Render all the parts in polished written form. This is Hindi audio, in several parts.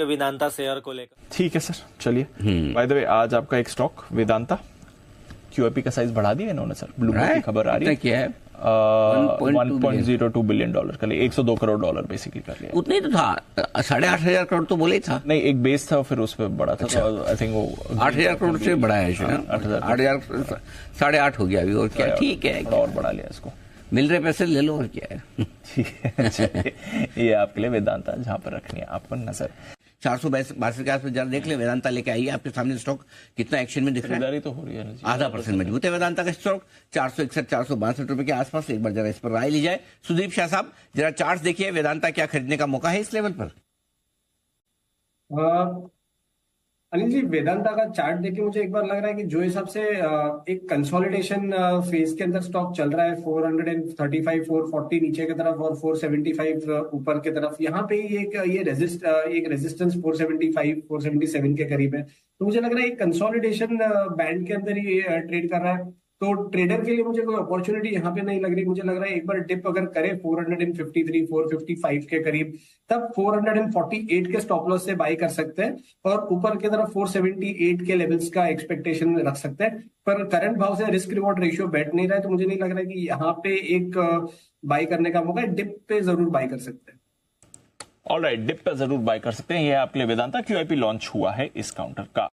वेदांता शेयर को लेकर। ठीक है सर, चलिए। बाय द वे, आज आपका एक स्टॉक वेदांता QIP का साइज बढ़ा दिया इन्होंने सर, ब्लूमबर्ग की खबर आ रही है। क्या है? $1.02 बिलियन कर लिया, $102 करोड़ बेसिकली कर लिया। उतना ही तो था, 8,500 करोड़ तो बोले था। नहीं, एक बेस था फिर उस पर बढ़ा था। तो आई थिंक वो 8,000 करोड़ से बढ़ा है, 8,000 8,800 हो गया अभी। और क्या, ठीक है, और बढ़ा लिया इसको। मिल रहे पैसे ले लो, और क्या है। ठीक है, ये आपके लिए वेदांता, जहां पर रखनी है आपको नजर। 422 के आसपास जरा देख ले, वेदांता लेके आइए, आपके सामने स्टॉक कितना एक्शन में दिख रहा है। तो हो रही है, 0.5% मजबूत है वेदांता का स्टॉक, 461 462 रुपए के आसपास। एक बार जरा इस पर राय ली जाए। सुदीप शाह साहब, जरा चार्ट देखिए, वेदांता क्या खरीदने का मौका है इस लेवल पर? अनिल जी, वेदांता का चार्ट देख के मुझे एक बार लग रहा है कि जो हिसाब से एक कंसोलिडेशन फेज के अंदर स्टॉक चल रहा है, 435 440 नीचे की तरफ और 475 ऊपर की तरफ, यहाँ पे एक रेजिस्टेंस 475 477 के करीब है। तो मुझे लग रहा है एक कंसोलिडेशन बैंड के अंदर ही ट्रेड कर रहा है। तो ट्रेडर के लिए मुझे कोई अपॉर्चुनिटी यहाँ पे नहीं लग रही। मुझे लग रहा है एक बार डिप अगर करे 453 455 के करीब, तब 448 के स्टॉप लॉस से बाई कर सकते हैं और ऊपर की तरफ 478 के लेवल्स का एक्सपेक्टेशन रख सकते हैं। पर करंट भाव से रिस्क रिवॉर्ड रेशियो बैठ नहीं रहा है, तो मुझे नहीं लग रहा है कि यहाँ पे एक बाई करने का मौका है। डिप पे जरूर बाई कर सकते हैं। ऑलराइट, डिप पे जरूर बाय कर सकते हैं। ये आपके लिए वेदांता QIP लॉन्च हुआ है इस काउंटर का।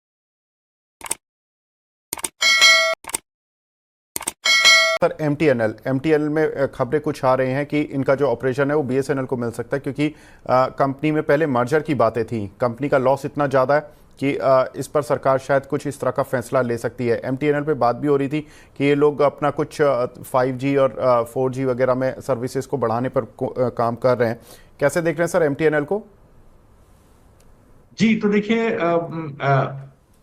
सर, MTNL में खबरें कुछ आ रही हैं कि इनका जो ऑपरेशन है वो BSNL को मिल सकता है, क्योंकि कंपनी में पहले मर्जर की बातें थी। कंपनी का लॉस इतना ज़्यादा है कि इस पर सरकार शायद कुछ इस तरह का फैसला ले सकती है। MTNL पे बात भी हो रही थी कि ये लोग अपना कुछ 5G और 4G वगैरह में सर्विसेज को बढ़ाने पर काम कर रहे हैं। कैसे देख रहे हैं सर MTNL को? जी, तो देखिए,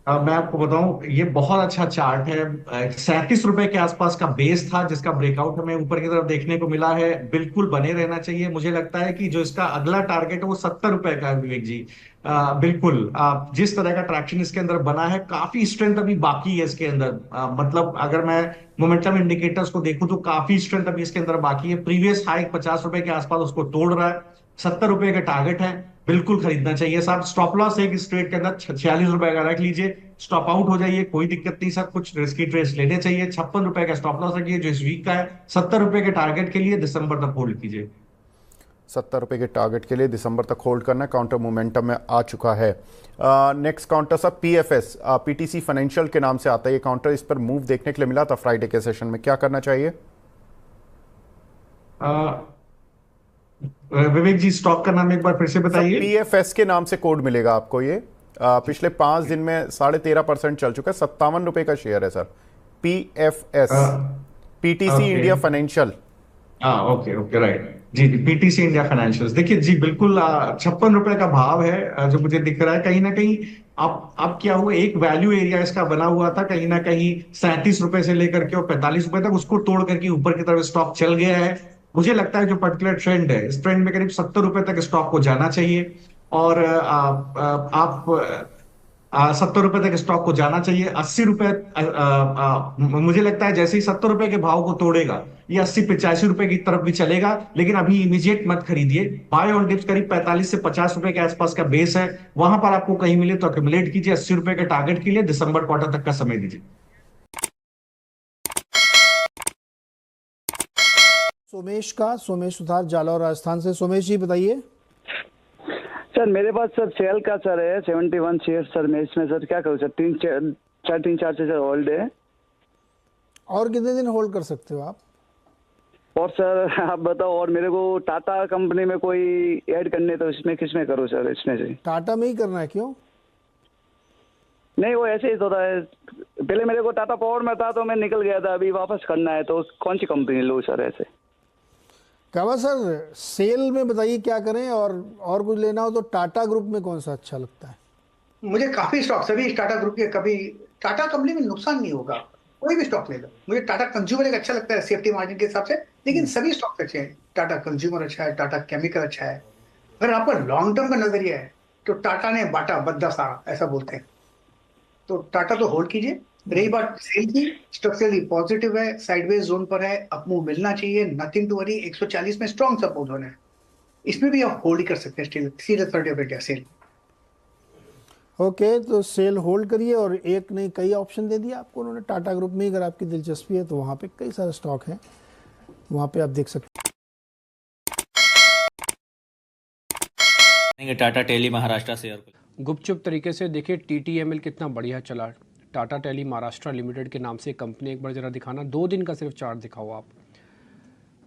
मैं आपको बताऊं, ये बहुत अच्छा चार्ट है। 37 रुपए के आसपास का बेस था, जिसका ब्रेकआउट हमें ऊपर की तरफ देखने को मिला है। बिल्कुल बने रहना चाहिए। मुझे लगता है कि जो इसका अगला टारगेट है वो 70 रुपए का है, विवेक जी। बिल्कुल, जिस तरह का ट्रैक्शन इसके अंदर बना है, काफी स्ट्रेंथ अभी बाकी है इसके अंदर। मतलब अगर मैं मोमेंटम इंडिकेटर्स को देखूं तो काफी स्ट्रेंथ अभी इसके अंदर बाकी है। प्रीवियस हाई 50 रुपए के आसपास उसको तोड़ रहा है। 70 रुपए का टारगेट है, बिल्कुल खरीदना चाहिए साहब। स्टॉप लॉस एक इस ट्रेड के अंदर 46 रुपए का रख लीजिए, स्टॉप आउट हो जाइए, कोई दिक्कत नहीं सर। कुछ रिस्की ट्रेड्स लेने चाहिए। 56 रुपए का स्टॉप लॉस रखिए जो इस वीक का है। 70 रुपए के टारगेट के लिए दिसंबर तक होल्ड कीजिए। 70 रुपए के टारगेट के लिए दिसंबर तक होल्ड करना है। काउंटर मोमेंटम में आ चुका है। Next counter sir PFS, PTC financial के नाम से आता है ये काउंटर। इस पर मूव देखने के लिए मिला था फ्राइडे के सेशन में, क्या करना चाहिए? विवेक जी, स्टॉक का नाम एक बार फिर से बताइए। PFS के नाम से कोड मिलेगा आपको ये। पिछले 5 दिन में 13.5% चल चुका है। 57 रुपए का शेयर है sir. PFS, PTC India financial. Okay, right जी। PTC इंडिया फाइनेंशियल, देखिए जी, बिल्कुल 56 रुपए का भाव है जो मुझे दिख रहा है। कहीं ना कहीं अब क्या हुआ, एक वैल्यू एरिया इसका बना हुआ था कहीं ना कहीं 37 रुपए से लेकर के और 45 रुपए तक, उसको तोड़ करके ऊपर की तरफ स्टॉक चल गया है। मुझे लगता है जो पर्टिकुलर ट्रेंड है, इस ट्रेंड में करीब 70 रुपए तक स्टॉक को जाना चाहिए। और आप 70 रुपए तक स्टॉक को जाना चाहिए। 80 रुपए, मुझे लगता है जैसे ही 70 रुपए के भाव को तोड़ेगा, ये 80-85 रुपए की तरफ भी चलेगा। लेकिन अभी इमीडिएट मत खरीदिए। बाय ऑन डिप्स करीब 45 से 50 रुपए के आसपास का बेस है, वहां पर आपको कहीं मिले तो अक्यूमुलेट कीजिए। 80 रुपए के टारगेट के लिए दिसंबर क्वार्टर तक का समय दीजिए। सोमेश सुथार, जालौर राजस्थान से। सोमेश जी बताइए। सर मेरे पास सर सेल का सर है 71 शेयर सर। मैं इसमें सर क्या करूँ सर? 3-4 से सर होल्ड है। और कितने दिन होल्ड कर सकते हो आप? और सर आप बताओ। और मेरे को टाटा कंपनी में कोई ऐड करने, तो इसमें किसमें करूँ सर? इसमें से टाटा में ही करना है? क्यों? नहीं, वो ऐसे ही होता है। पहले मेरे को टाटा पावर में था तो मैं निकल गया था, अभी वापस करना है, तो कौन सी कंपनी लूँ सर? ऐसे क्या सर, सेल में बताइए क्या करें। और कुछ लेना हो तो टाटा ग्रुप में कौन सा अच्छा लगता है? मुझे काफी स्टॉक सभी टाटा ग्रुप के, कभी टाटा कंपनी में नुकसान नहीं होगा, कोई भी स्टॉक ले लो। मुझे टाटा कंज्यूमर एक अच्छा लगता है सेफ्टी मार्जिन के हिसाब से, लेकिन सभी स्टॉक अच्छे हैं। टाटा कंज्यूमर अच्छा है, टाटा केमिकल अच्छा है। अगर आपका लॉन्ग टर्म का नजरिया है तो टाटा ने बांटा बद्दा सारा, ऐसा बोलते हैं। तो टाटा तो होल्ड कीजिए। रही बात सेल की, स्ट्रक्चरली पॉजिटिव है, साइडवेज जोन पर है, अप मूव मिलना चाहिए, नथिंग टू वरी। 140 में स्ट्रॉन्ग सपोर्ट होना है, इसमें भी आप होल्ड कर सकते हैं। Still serious SAIL. ओके, तो सेल होल्ड करिए और एक नहीं कई ऑप्शन दे दिया आपको उन्होंने टाटा ग्रुप में। अगर आपकी दिलचस्पी है तो वहाँ पे कई सारे स्टॉक हैं, वहाँ पे आप देख सकते हैं। टाटा टेली महाराष्ट्र शेयर गुपचुप तरीके से देखिए TTML कितना बढ़िया चला। टाटा टेली महाराष्ट्र लिमिटेड के नाम से कंपनी, एक बार जरा दिखाना, 2 दिन का सिर्फ चार्ट दिखाओ आप।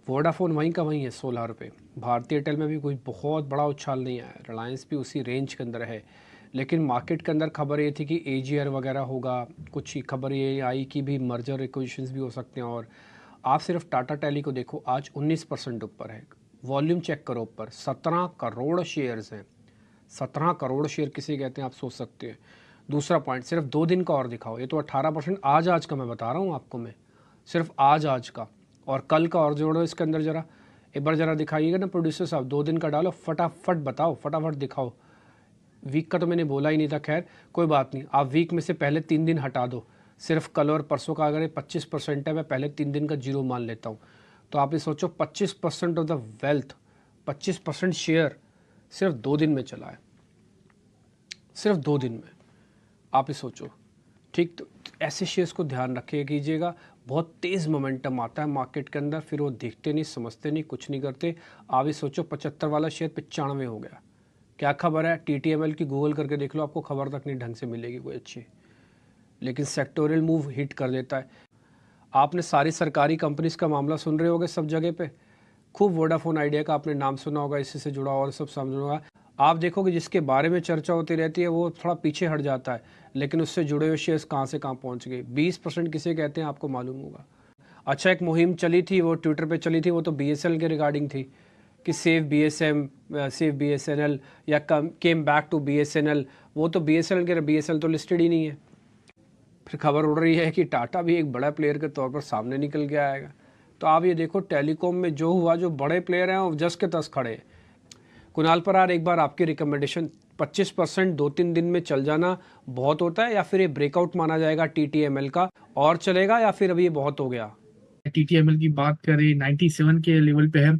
वोडाफोन वहीं का वहीं है 16 रुपये। भारतीय एयरटेल में भी कोई बहुत बड़ा उछाल नहीं आया, रिलायंस भी उसी रेंज के अंदर है। लेकिन मार्केट के अंदर खबर ये थी कि AGR वगैरह होगा, कुछ खबर ये आई कि भी मर्जर एक्विजिशंस भी हो सकते हैं। और आप सिर्फ टाटा टेली को देखो, आज 19% ऊपर है। वॉल्यूम चेक करो ऊपर, 17 करोड़ शेयर्स हैं। 17 करोड़ शेयर किसे कहते हैं आप सोच सकते हैं। दूसरा पॉइंट, सिर्फ 2 दिन का और दिखाओ। ये तो 18% आज का मैं बता रहा हूँ आपको, मैं सिर्फ आज का, और कल का और जोड़ो इसके अंदर जरा। एक बार जरा दिखाइएगा ना प्रोड्यूसर साहब, 2 दिन का डालो, फटाफट बताओ, फटाफट दिखाओ। वीक का तो मैंने बोला ही नहीं था, खैर कोई बात नहीं। आप वीक में से पहले 3 दिन हटा दो। सिर्फ कल और परसों का अगर 25% है, मैं पहले 3 दिन का जीरो मान लेता हूँ। तो आप ये सोचो 25% ऑफ द वेल्थ, 25% शेयर सिर्फ 2 दिन में चला है, सिर्फ 2 दिन में। आप ही सोचो, ठीक। तो ऐसे शेयर्स को ध्यान रखिए कीजिएगा। बहुत तेज़ मोमेंटम आता है मार्केट के अंदर, फिर वो दिखते नहीं, समझते नहीं, कुछ नहीं करते। आप ही सोचो 75 वाला शेयर 95 हो गया। क्या खबर है? TTML की गूगल करके देख लो, आपको खबर तक नहीं ढंग से मिलेगी कोई अच्छी। लेकिन सेक्टोरियल मूव हिट कर देता है। आपने सारी सरकारी कंपनीज का मामला सुन रहे होगे सब जगह पे। खूब वोडाफोन आइडिया का आपने नाम सुना होगा, इसी से जुड़ा और सब समझ होगा। आप देखोगे जिसके बारे में चर्चा होती रहती है वो थोड़ा पीछे हट जाता है, लेकिन उससे जुड़े हुए शेयर्स कहाँ से कहाँ पहुँच गए। 20% किसे कहते हैं आपको मालूम होगा। अच्छा, एक मुहिम चली थी, वो ट्विटर पे चली थी, वो तो BSNL के रिगार्डिंग थी कि सेव BSNL या केम बैक टू BSNL। वो तो BSNL के, BSNL तो लिस्टेड ही नहीं है। फिर खबर उड़ रही है कि टाटा भी एक बड़ा प्लेयर के तौर पर सामने निकल के आएगा। तो आप ये देखो, टेलीकॉम में जो हुआ, जो बड़े प्लेयर हैं वो जस के तस खड़े हैं। कुणाल परार, एक बार आपकी रिकमेंडेशन, 25% 2-3 दिन में चल जाना बहुत होता है, या फिर ये ब्रेकआउट माना जाएगा TTML का और चलेगा, या फिर अभी ये बहुत हो गया? TTML की बात करें 97 के लेवल पे है,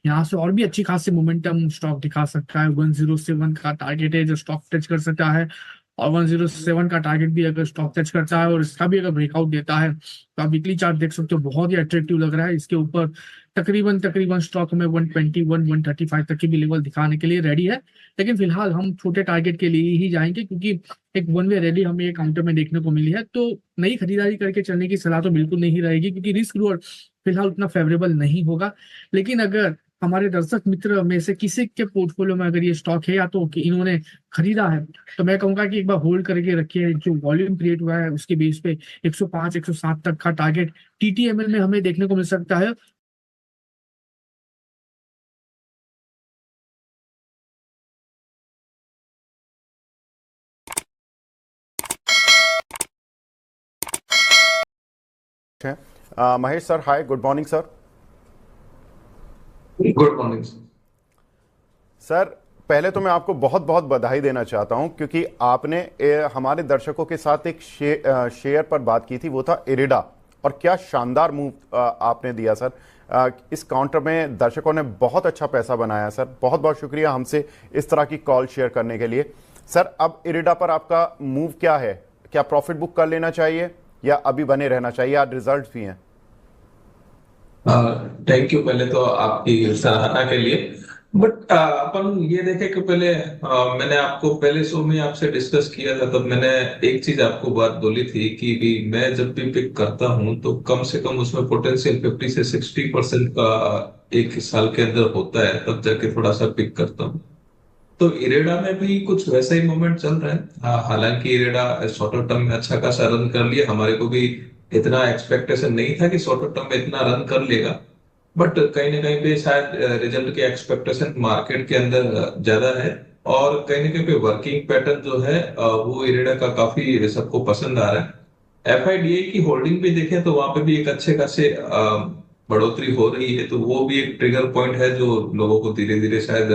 यहाँ से और भी अच्छी खासी मोमेंटम स्टॉक दिखा सकता है। 107 का टारगेट है जो स्टॉक टच कर सकता है, और 107 का टारगेट भी अगर स्टॉक टच करता है और इसका भी अगर ब्रेकआउट देता है तो आप वीकली चार्ट देख सकते हो, बहुत ही अट्रैक्टिव लग रहा है। इसके ऊपर तकरीबन स्टॉक में 121-135 तक की भी लेवल दिखाने के लिए रेडी है। लेकिन फिलहाल हम छोटे टारगेट के लिए ही जाएंगे, क्योंकि एक 1 वे रैली हमें एक काउंटर में देखने को मिली है। तो नई खरीदारी करके चलने की सलाह तो बिल्कुल नहीं रहेगी, क्योंकि रिस्क रिवॉर्ड फिलहाल उतना फेवरेबल नहीं होगा। लेकिन अगर हमारे दर्शक मित्र में से किसी के पोर्टफोलियो में अगर ये स्टॉक है या तो इन्होंने खरीदा है, तो मैं कहूंगा कि एक बार होल्ड करके रखिए। जो वॉल्यूम क्रिएट हुआ है उसके बेस पे 105-107 तक का टारगेट TTML में हमें देखने को मिल सकता है। Mahesh sir, hi, good morning sir. Good morning sir, पहले तो मैं आपको बहुत बहुत बधाई देना चाहता हूं, क्योंकि आपने हमारे दर्शकों के साथ एक शेयर पर बात की थी, वो था इरिडा, और क्या शानदार मूव आपने दिया सर। इस काउंटर में दर्शकों ने बहुत अच्छा पैसा बनाया सर। बहुत बहुत शुक्रिया हमसे इस तरह की कॉल शेयर करने के लिए। सर, अब इरिडा पर आपका मूव क्या है? क्या प्रॉफिट बुक कर लेना चाहिए या अभी बने रहना चाहिए? आज रिजल्ट भी हैं। थैंक यू पहले तो आपकी सराहना के लिए। बट अपन ये देखे कि पहले मैंने आपको पहले शो में आपसे डिस्कस किया था, तब मैंने एक चीज आपको बात बोली थी कि भी मैं जब भी पिक करता हूं तो कम से कम उसमें पोटेंशियल 50 से 60% का एक साल के अंदर होता है, तब जाके थोड़ा सा पिक करता हूं। तो इरेडा में भी कुछ वैसा ही मोमेंट चल रहा है। हालांकि इरेडा शॉर्टर टर्म में अच्छा खासा रन कर लिया, हमारे को भी इतना एक्सपेक्टेशन नहीं था कि शॉर्टर टर्म में इतना रन कर लेगा, बट कहीं ना कहीं पे शायद रिजल्ट के एक्सपेक्टेशन मार्केट के अंदर ज्यादा है, और कहीं ना कहीं पे वर्किंग पैटर्न जो है वो इरेडा का काफी सबको पसंद आ रहा है। FIDA की होल्डिंग भी देखें तो वहां पे भी एक अच्छे खासे बढ़ोतरी हो रही है, तो वो भी एक ट्रिगर पॉइंट है जो लोगों को धीरे धीरे शायद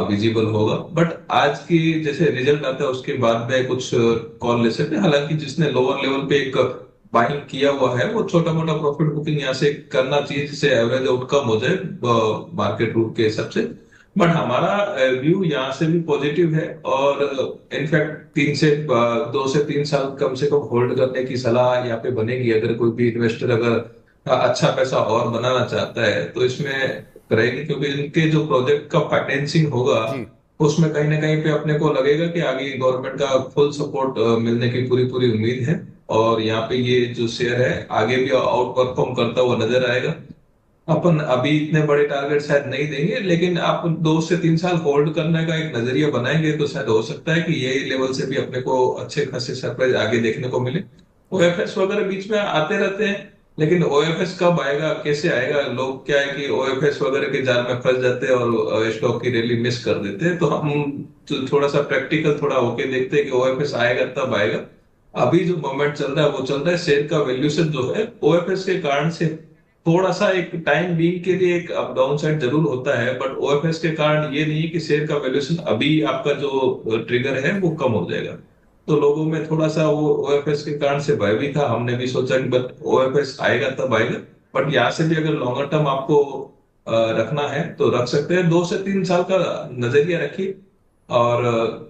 विजिबल होगा। बट आज की जैसे रिजल्ट आता है उसके बाद में कुछ कॉल ले सकते हैं। हालांकि जिसने लोअर लेवल पे एक बाइंग किया हुआ है वो छोटा मोटा प्रॉफिट बुकिंग यहाँ से करना चाहिए, जिससे एवरेज आउटकम हो जाए मार्केट रूट के हिसाब से। बट हमारा व्यू यहाँ से भी पॉजिटिव है और इनफैक्ट 2 से 3 साल कम से कम होल्ड करने की सलाह यहाँ पे बनेगी। अगर कोई भी इन्वेस्टर अगर अच्छा पैसा और बनाना चाहता है तो इसमें करेगी, क्योंकि इनके जो प्रोजेक्ट का फाइनेंसिंग होगा उसमें कहीं ना कहीं पे अपने को लगेगा कि आगे गवर्नमेंट का फुल सपोर्ट मिलने की पूरी पूरी उम्मीद है। और यहाँ पे ये जो शेयर है आगे भी आउट परफॉर्म करता हुआ नजर आएगा। अपन अभी इतने बड़े टारगेट शायद नहीं देंगे, लेकिन आप 2 से 3 साल होल्ड करने का एक नजरिया बनाएंगे तो शायद हो सकता है कि ये लेवल से भी अपने को अच्छे खासे सरप्राइज आगे देखने को मिले। ओएफएस वगैरह बीच में आते रहते हैं, लेकिन ओएफएस कब आएगा, कैसे आएगा, लोग क्या है कि ओएफएस वगैरह के जाल में फंस जाते हैं और स्टॉक की रैली मिस कर देते हैं। तो हम थोड़ा सा प्रैक्टिकल थोड़ा होके देखते हैं कि ओएफएस आएगा तब आएगा। अभी जो मोमेंट चल रहा है वो चल रहा है शेयर का वैल्यूएशन जो है ओएफएस के कारण से थोड़ा सा एक टाइम बीइंग के लिए एक अप डाउन साइड जरूर होता है, बट ओएफएस के कारण ये नहीं है कि शेयर का वैल्यूएशन अभी आपका जो ट्रिगर है वो कम हो जाएगा। तो लोगों में थोड़ा सा वो ओएफएस के कारण से भय भी था। हमने भी सोचा कि बट ओएफएस आएगा तब आएगा, बट यहाँ से भी अगर लॉन्गर टर्म आपको रखना है तो रख सकते हैं। 2 से 3 साल का नजरिया रखिए और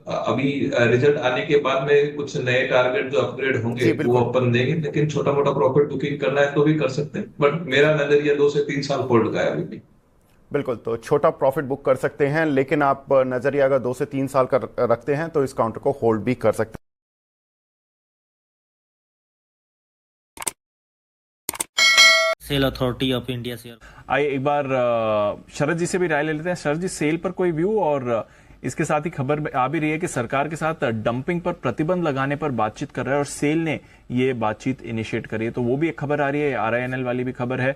अभी रिजल्ट आने के बाद में कुछ नए टारगेट जो अपग्रेड होंगे वो अपन देंगे, लेकिन छोटा मोटा प्रॉफिट बुकिंग करना है तो भी कर सकते हैं। बट मेरा नजरिया 2 से 3 साल होल्ड का है अभी भी। बिल्कुल, तो छोटा प्रॉफिट बुक कर सकते हैं, लेकिन आप नजरिया अगर 2 से 3 साल का रखते हैं तो इस काउंटर को होल्ड भी कर सकते हैं। SAIL authority of India share. आइए एक बार शरद जी से भी राय ले लेते हैं। शरद जी, सेल पर कोई व्यू, और इसके साथ ही खबर आ भी रही है कि सरकार के साथ डंपिंग पर प्रतिबंध लगाने पर बातचीत कर रहा है और सेल ने ये बातचीत इनिशिएट करी है, तो वो भी एक खबर आ रही है। RINL वाली भी खबर है।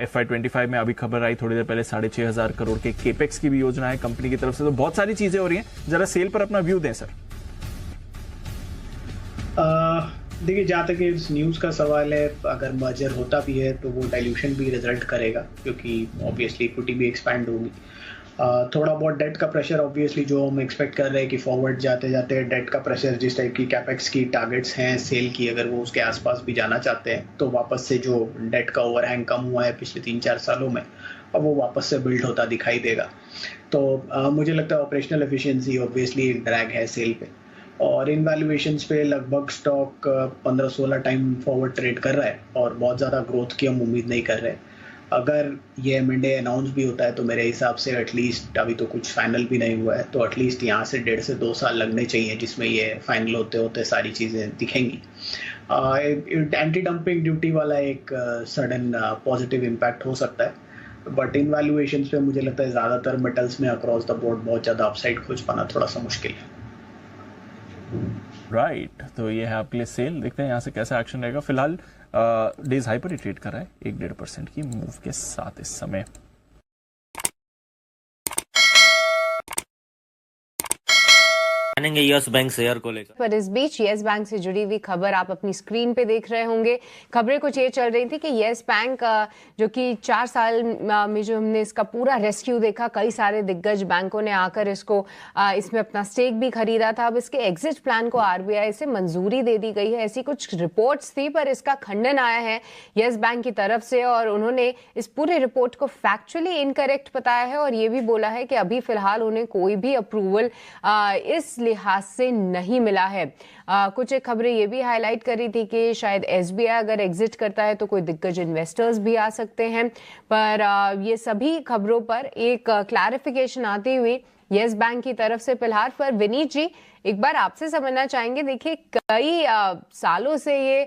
FY25 में अभी खबर आई थोड़ी देर पहले 6,500 करोड़ के केपेक्स की भी योजना है कंपनी की तरफ से। तो बहुत सारी चीजें हो रही हैं, जरा सेल पर अपना व्यू दें सर। देखिए, जहाँ तक इस न्यूज़ का सवाल है, अगर मर्जर होता भी है तो वो डाइल्यूशन भी रिजल्ट करेगा, क्योंकि ऑब्वियसली इक्विटी भी एक्सपैंड होगी। थोड़ा बहुत डेट का प्रेशर ऑब्वियसली जो हम एक्सपेक्ट कर रहे हैं कि फॉरवर्ड जाते जाते डेट का प्रेशर, जिस टाइप की कैपेक्स की टारगेट्स हैं सेल की, अगर वो उसके आसपास भी जाना चाहते हैं तो वापस से जो डेट का ओवरहैंग कम हुआ है पिछले 3-4 सालों में, अब वो वापस से बिल्ड होता दिखाई देगा। तो मुझे लगता है ऑपरेशनल एफिशिएंसी ऑब्वियसली ड्रैग है सेल पे, और इन वैल्यूएशंस पे लगभग स्टॉक 15-16 टाइम फॉरवर्ड ट्रेड कर रहा है और बहुत ज़्यादा ग्रोथ की हम उम्मीद नहीं कर रहे। अगर ये M&A अनाउंस भी होता है तो मेरे हिसाब से एटलीस्ट, अभी तो कुछ फाइनल भी नहीं हुआ है, तो एटलीस्ट यहाँ से 1.5 से 2 साल लगने चाहिए जिसमें ये फाइनल होते होते सारी चीज़ें दिखेंगी। एंटी डंपिंग ड्यूटी वाला एक सडन पॉजिटिव इम्पैक्ट हो सकता है, बट इन वैल्यूएशंस पे मुझे लगता है ज़्यादातर मेटल्स में अक्रॉस द बोर्ड बहुत ज़्यादा अपसाइड खोज पाना थोड़ा सा मुश्किल है। राइट, तो ये है आपके लिए सेल। देखते हैं यहाँ से कैसा एक्शन रहेगा। फिलहाल डेज हाई पर ही ट्रेड कर रहा है 1-1.5% की मूव के साथ इस समय। यस बैंक शेयर को लेकर, पर इस बीच यस बैंक से जुड़ी हुई खबर आप अपनी स्क्रीन पे देख रहे होंगे। खबरें कुछ ये चल रही थी कि यस बैंक जो कि 4 साल में जो हमने इसका पूरा रेस्क्यू देखा, कई सारे दिग्गज बैंकों ने आकर इसको इसमें अपना स्टेक भी खरीदा था। अब इसके एग्जिट प्लान को RBI से मंजूरी दे दी गई है, ऐसी कुछ रिपोर्ट्स थी, पर इसका खंडन आया है यस बैंक की तरफ से और उन्होंने इस पूरे रिपोर्ट को फैक्चुअली इनकरेक्ट बताया है और ये भी बोला है कि अभी फिलहाल उन्हें कोई भी अप्रूवल इस लिहाज से नहीं मिला है। कुछ एक खबरें ये भी हाईलाइट कर रही थी कि शायद SBI अगर एग्जिट करता है तो कोई दिग्गज इन्वेस्टर्स भी आ सकते हैं, पर ये सभी खबरों पर एक क्लैरिफिकेशन आती हुई यस बैंक की तरफ से फिलहाल। पर विनीत जी, एक बार आपसे समझना चाहेंगे, देखिए कई सालों से ये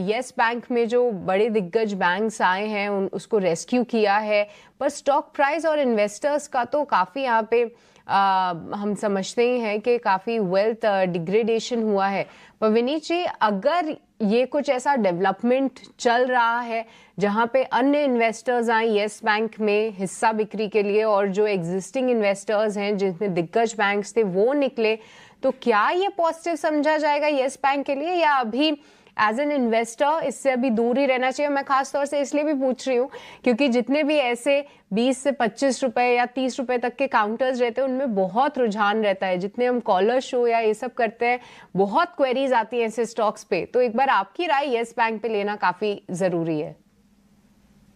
यस बैंक में जो बड़े दिग्गज बैंक्स आए हैं उसको रेस्क्यू किया है, पर स्टॉक प्राइस और इन्वेस्टर्स का तो काफ़ी यहाँ पे हम समझते ही हैं कि काफ़ी वेल्थ डिग्रेडेशन हुआ है। पर विनीत जी, अगर ये कुछ ऐसा डेवलपमेंट चल रहा है जहां पे अन्य इन्वेस्टर्स आए यस बैंक में हिस्सा बिक्री के लिए और जो एग्जिस्टिंग इन्वेस्टर्स हैं जिसमें दिग्गज बैंक्स थे वो निकले, तो क्या ये पॉजिटिव समझा जाएगा यस बैंक के लिए, या अभी एज एन इन्वेस्टर इससे अभी दूर ही रहना चाहिए? मैं खास तौर से इसलिए भी पूछ रही हूँ क्योंकि जितने भी ऐसे 20 से 25 रुपए या 30 रुपए तक के काउंटर्स रहते हैं उनमें बहुत रुझान रहता है। जितने हम कॉलर शो या ये सब करते हैं बहुत क्वेरीज आती हैं ऐसे स्टॉक्स पे, तो एक बार आपकी राय यस बैंक पे लेना काफी जरूरी है।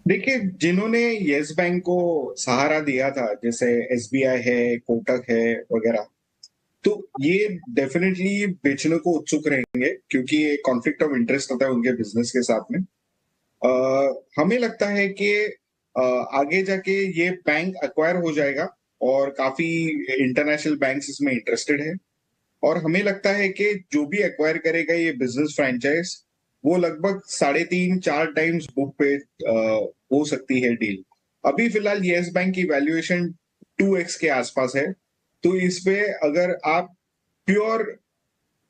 देखिए, जिन्होंने यस बैंक को सहारा दिया था, जैसे एसबीआई है, कोटक है वगैरह, तो ये डेफिनेटली बेचने को उत्सुक रहेंगे क्योंकि ये कॉन्फ्लिक्ट ऑफ इंटरेस्ट होता है उनके बिजनेस के साथ में। हमें लगता है कि आगे जाके ये बैंक एक्वायर हो जाएगा और काफी इंटरनेशनल बैंक्स इसमें इंटरेस्टेड है, और हमें लगता है कि जो भी एक्वायर करेगा ये बिजनेस फ्रेंचाइज, वो लगभग 3.5-4 टाइम्स बुक पे हो सकती है डील। अभी फिलहाल यस बैंक की वैल्यूएशन 2x के आसपास है, तो इस पे अगर आप प्योर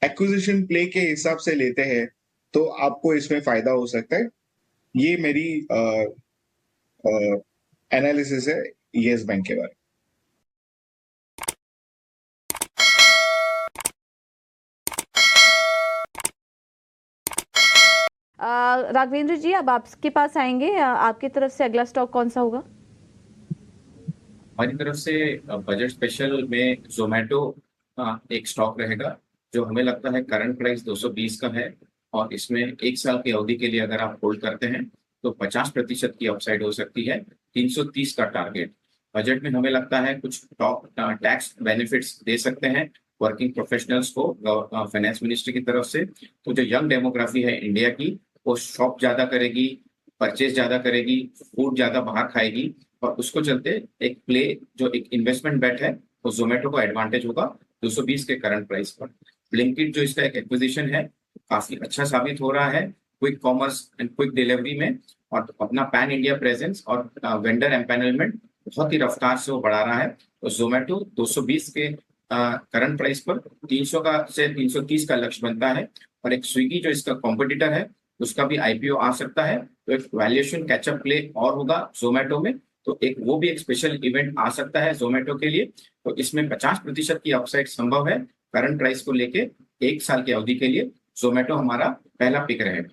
एक्विजिशन प्ले के हिसाब से लेते हैं तो आपको इसमें फायदा हो सकता है। ये मेरी एनालिसिस है यस बैंक के बारे में। राघवेंद्र जी, अब आपके पास आएंगे, आपकी तरफ से अगला स्टॉक कौन सा होगा? हमारी तरफ से बजट स्पेशल में जोमेटो एक स्टॉक रहेगा, जो हमें लगता है करंट प्राइस 220 का है, और इसमें 1 साल की अवधि के लिए अगर आप होल्ड करते हैं तो 50% की अपसाइड हो सकती है। 330 का टारगेट। बजट में हमें लगता है कुछ टॉप टैक्स बेनिफिट्स दे सकते हैं वर्किंग प्रोफेशनल्स को फाइनेंस मिनिस्ट्री की तरफ से। तो जो यंग डेमोग्राफी है इंडिया की, वो शॉप ज्यादा करेगी, परचेज ज्यादा करेगी, फूड ज्यादा बाहर खाएगी, और उसको चलते एक प्ले जो एक इन्वेस्टमेंट बेट है वो जोमेटो को एडवांटेज होगा 220 के करंट प्राइस पर। ब्लिंकिट जो इसका एक एक्विजिशन है काफी अच्छा साबित हो रहा है quick commerce and quick delivery में, और अपना पैन इंडिया प्रेजेंस और वेंडर एम्पैनलमेंट बहुत ही रफ्तार से वो बढ़ा रहा है। तो जोमेटो 220 के करंट प्राइस पर 300 का से 330 का लक्ष्य बनता है, और एक स्विगी जो इसका कॉम्पिटिटर है उसका भी आईपीओ आ सकता है, तो एक वैल्यूएशन कैचअप प्ले और होगा जोमेटो में, तो एक वो भी एक स्पेशल इवेंट आ सकता है जोमेटो के लिए। तो इसमें 50% की अपसाइड संभव है करंट प्राइस को लेके 1 साल की अवधि के लिए। जोमेटो हमारा पहला पिक रहेगा।